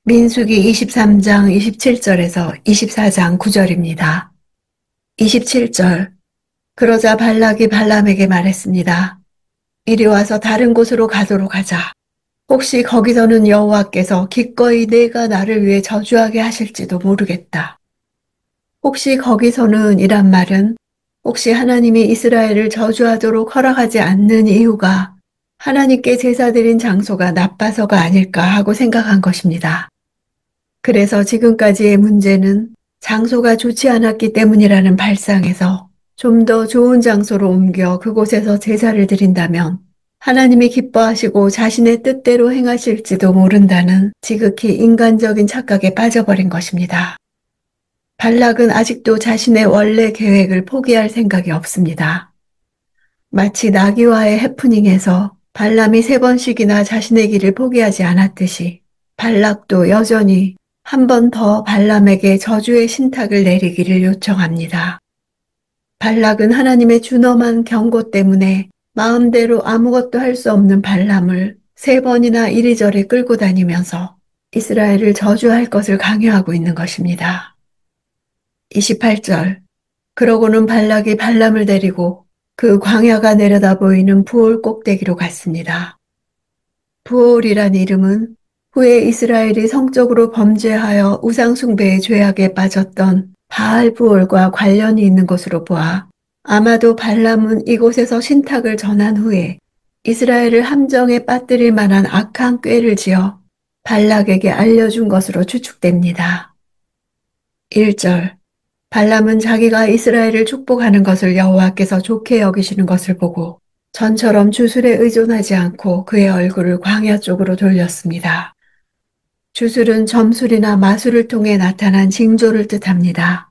민수기 23장 27절에서 24장 9절입니다. 27절. 그러자 발락이 발람에게 말했습니다. 이리 와서 다른 곳으로 가도록 하자. 혹시 거기서는 여호와께서 기꺼이 내가 나를 위해 저주하게 하실지도 모르겠다. 혹시 거기서는 이란 말은 혹시 하나님이 이스라엘을 저주하도록 허락하지 않는 이유가 하나님께 제사 드린 장소가 나빠서가 아닐까 하고 생각한 것입니다. 그래서 지금까지의 문제는 장소가 좋지 않았기 때문이라는 발상에서 좀 더 좋은 장소로 옮겨 그곳에서 제사를 드린다면 하나님이 기뻐하시고 자신의 뜻대로 행하실지도 모른다는 지극히 인간적인 착각에 빠져버린 것입니다. 발락은 아직도 자신의 원래 계획을 포기할 생각이 없습니다. 마치 나귀와의 해프닝에서 발람이 3번씩이나 자신의 길을 포기하지 않았듯이 발락도 여전히 한 번 더 발람에게 저주의 신탁을 내리기를 요청합니다. 발락은 하나님의 준엄한 경고 때문에 마음대로 아무것도 할 수 없는 발람을 3번이나 이리저리 끌고 다니면서 이스라엘을 저주할 것을 강요하고 있는 것입니다. 28절. 그러고는 발락이 발람을 데리고 그 광야가 내려다 보이는 부올 꼭대기로 갔습니다. 부올이란 이름은 후에 이스라엘이 성적으로 범죄하여 우상숭배의 죄악에 빠졌던 바알부올과 관련이 있는 것으로 보아 아마도 발람은 이곳에서 신탁을 전한 후에 이스라엘을 함정에 빠뜨릴 만한 악한 꾀를 지어 발락에게 알려준 것으로 추측됩니다. 1절. 발람은 자기가 이스라엘을 축복하는 것을 여호와께서 좋게 여기시는 것을 보고 전처럼 주술에 의존하지 않고 그의 얼굴을 광야 쪽으로 돌렸습니다. 주술은 점술이나 마술을 통해 나타난 징조를 뜻합니다.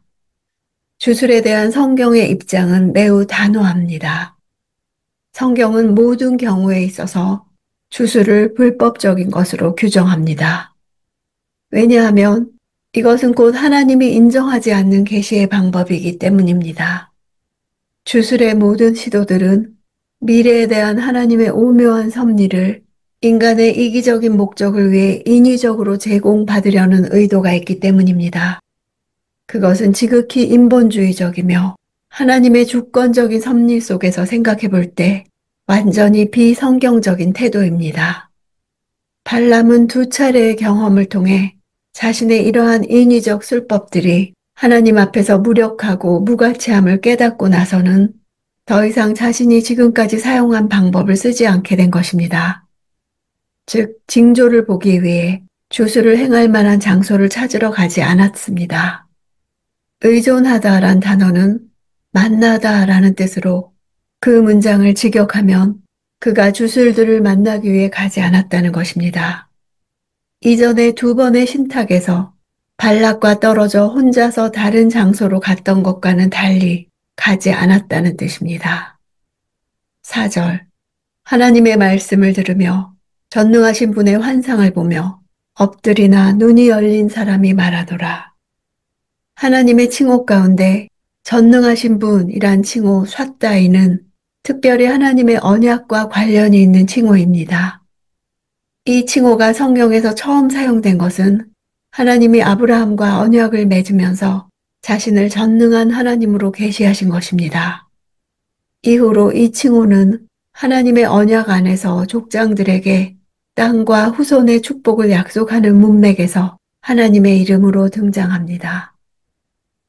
주술에 대한 성경의 입장은 매우 단호합니다. 성경은 모든 경우에 있어서 주술을 불법적인 것으로 규정합니다. 왜냐하면 이것은 곧 하나님이 인정하지 않는 계시의 방법이기 때문입니다. 주술의 모든 시도들은 미래에 대한 하나님의 오묘한 섭리를 인간의 이기적인 목적을 위해 인위적으로 제공받으려는 의도가 있기 때문입니다. 그것은 지극히 인본주의적이며 하나님의 주권적인 섭리 속에서 생각해 볼 때 완전히 비성경적인 태도입니다. 발람은 2차례의 경험을 통해 자신의 이러한 인위적 술법들이 하나님 앞에서 무력하고 무가치함을 깨닫고 나서는 더 이상 자신이 지금까지 사용한 방법을 쓰지 않게 된 것입니다. 즉, 징조를 보기 위해 주술을 행할 만한 장소를 찾으러 가지 않았습니다. 의존하다란 단어는 만나다라는 뜻으로 그 문장을 직역하면 그가 주술들을 만나기 위해 가지 않았다는 것입니다. 이전에 2번의 신탁에서 발락과 떨어져 혼자서 다른 장소로 갔던 것과는 달리 가지 않았다는 뜻입니다. 4절. 하나님의 말씀을 들으며 전능하신 분의 환상을 보며 엎드리나 눈이 열린 사람이 말하더라. 하나님의 칭호 가운데 전능하신 분이란 칭호 삿다이는 특별히 하나님의 언약과 관련이 있는 칭호입니다. 이 칭호가 성경에서 처음 사용된 것은 하나님이 아브라함과 언약을 맺으면서 자신을 전능한 하나님으로 계시하신 것입니다. 이후로 이 칭호는 하나님의 언약 안에서 족장들에게 땅과 후손의 축복을 약속하는 문맥에서 하나님의 이름으로 등장합니다.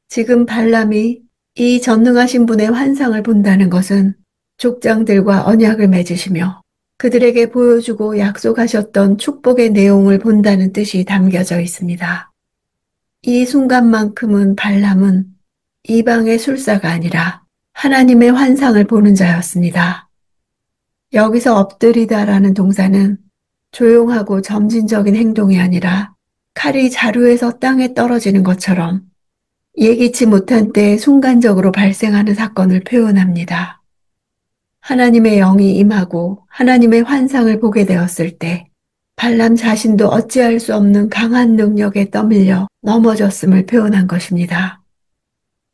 지금 발람이 이 전능하신 분의 환상을 본다는 것은 족장들과 언약을 맺으시며 그들에게 보여주고 약속하셨던 축복의 내용을 본다는 뜻이 담겨져 있습니다. 이 순간만큼은 발람은 이방의 술사가 아니라 하나님의 환상을 보는 자였습니다. 여기서 엎드리다라는 동사는 조용하고 점진적인 행동이 아니라 칼이 자루에서 땅에 떨어지는 것처럼 예기치 못한 때에 순간적으로 발생하는 사건을 표현합니다. 하나님의 영이 임하고 하나님의 환상을 보게 되었을 때 발람 자신도 어찌할 수 없는 강한 능력에 떠밀려 넘어졌음을 표현한 것입니다.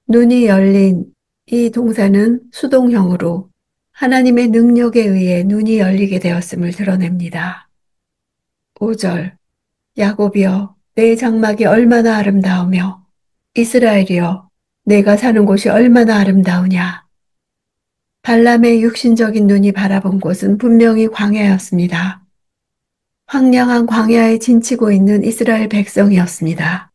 눈이 열린 이 동사는 수동형으로 하나님의 능력에 의해 눈이 열리게 되었음을 드러냅니다. 5절. 야곱이여 내 장막이 얼마나 아름다우며 이스라엘이여 내가 사는 곳이 얼마나 아름다우냐. 발람의 육신적인 눈이 바라본 곳은 분명히 광야였습니다. 황량한 광야에 진치고 있는 이스라엘 백성이었습니다.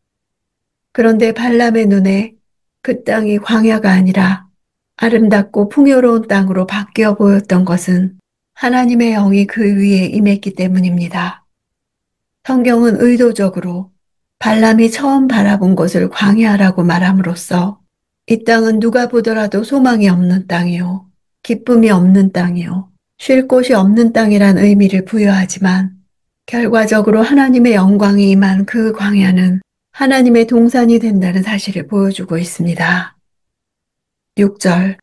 그런데 발람의 눈에 그 땅이 광야가 아니라 아름답고 풍요로운 땅으로 바뀌어 보였던 것은 하나님의 영이 그 위에 임했기 때문입니다. 성경은 의도적으로 발람이 처음 바라본 것을 광야라고 말함으로써 이 땅은 누가 보더라도 소망이 없는 땅이요, 기쁨이 없는 땅이요, 쉴 곳이 없는 땅이란 의미를 부여하지만 결과적으로 하나님의 영광이 임한 그 광야는 하나님의 동산이 된다는 사실을 보여주고 있습니다. 6절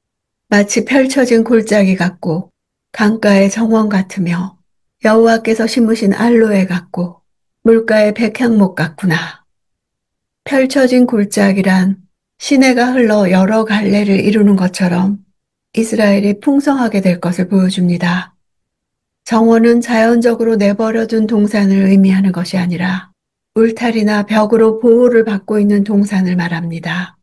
마치 펼쳐진 골짜기 같고 강가의 정원 같으며 여호와께서 심으신 알로에 같고 물가의 백향목 같구나. 펼쳐진 골짜기란 시내가 흘러 여러 갈래를 이루는 것처럼 이스라엘이 풍성하게 될 것을 보여줍니다. 정원은 자연적으로 내버려둔 동산을 의미하는 것이 아니라 울타리나 벽으로 보호를 받고 있는 동산을 말합니다.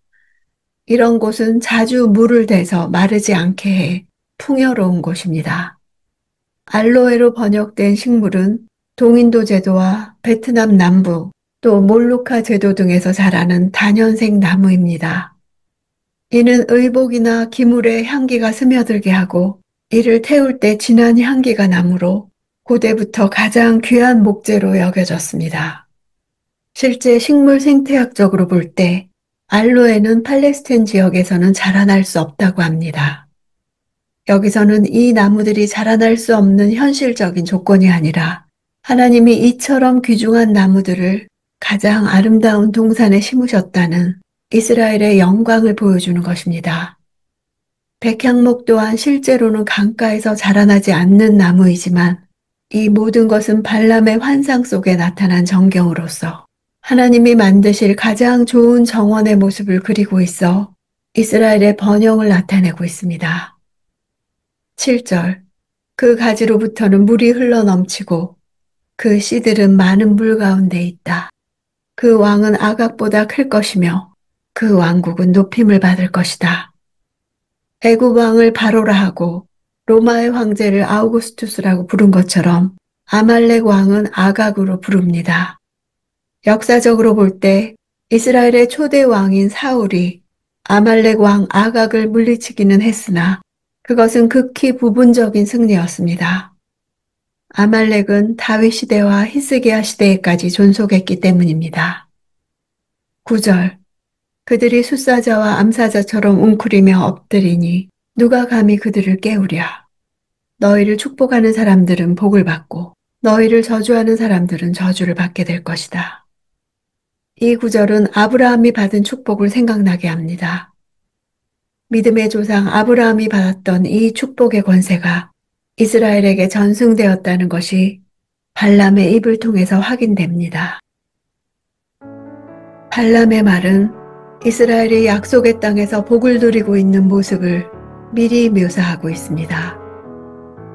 이런 곳은 자주 물을 대서 마르지 않게 해 풍요로운 곳입니다. 알로에로 번역된 식물은 동인도 제도와 베트남 남부 또 몰루카 제도 등에서 자라는 다년생 나무입니다. 이는 의복이나 기물의 향기가 스며들게 하고 이를 태울 때 진한 향기가 나므로 고대부터 가장 귀한 목재로 여겨졌습니다. 실제 식물 생태학적으로 볼 때 알로에는 팔레스타인 지역에서는 자라날 수 없다고 합니다. 여기서는 이 나무들이 자라날 수 없는 현실적인 조건이 아니라 하나님이 이처럼 귀중한 나무들을 가장 아름다운 동산에 심으셨다는 이스라엘의 영광을 보여주는 것입니다. 백향목 또한 실제로는 강가에서 자라나지 않는 나무이지만 이 모든 것은 발람의 환상 속에 나타난 전경으로서 하나님이 만드실 가장 좋은 정원의 모습을 그리고 있어 이스라엘의 번영을 나타내고 있습니다. 7절 그 가지로부터는 물이 흘러넘치고 그 씨들은 많은 물 가운데 있다. 그 왕은 아각보다 클 것이며 그 왕국은 높임을 받을 것이다. 애굽 왕을 바로라 하고 로마의 황제를 아우구스투스라고 부른 것처럼 아말렉 왕은 아각으로 부릅니다. 역사적으로 볼 때 이스라엘의 초대 왕인 사울이 아말렉 왕 아각을 물리치기는 했으나 그것은 극히 부분적인 승리였습니다. 아말렉은 다윗 시대와 히스기야 시대에까지 존속했기 때문입니다. 9절 그들이 숫사자와 암사자처럼 웅크리며 엎드리니 누가 감히 그들을 깨우랴. 너희를 축복하는 사람들은 복을 받고 너희를 저주하는 사람들은 저주를 받게 될 것이다. 이 구절은 아브라함이 받은 축복을 생각나게 합니다. 믿음의 조상 아브라함이 받았던 이 축복의 권세가 이스라엘에게 전승되었다는 것이 발람의 입을 통해서 확인됩니다. 발람의 말은 이스라엘이 약속의 땅에서 복을 누리고 있는 모습을 미리 묘사하고 있습니다.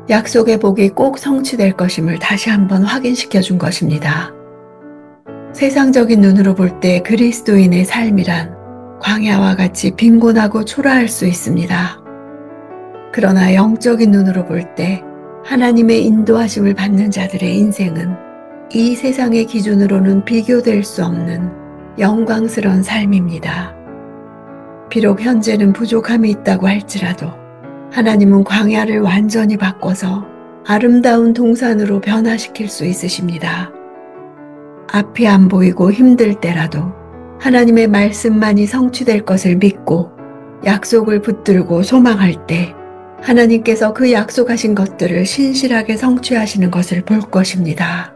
약속의 복이 꼭 성취될 것임을 다시 한번 확인시켜 준 것입니다. 세상적인 눈으로 볼 때 그리스도인의 삶이란 광야와 같이 빈곤하고 초라할 수 있습니다. 그러나 영적인 눈으로 볼 때 하나님의 인도하심을 받는 자들의 인생은 이 세상의 기준으로는 비교될 수 없는 영광스러운 삶입니다. 비록 현재는 부족함이 있다고 할지라도 하나님은 광야를 완전히 바꿔서 아름다운 동산으로 변화시킬 수 있으십니다. 앞이 안 보이고 힘들 때라도 하나님의 말씀만이 성취될 것을 믿고 약속을 붙들고 소망할 때 하나님께서 그 약속하신 것들을 신실하게 성취하시는 것을 볼 것입니다.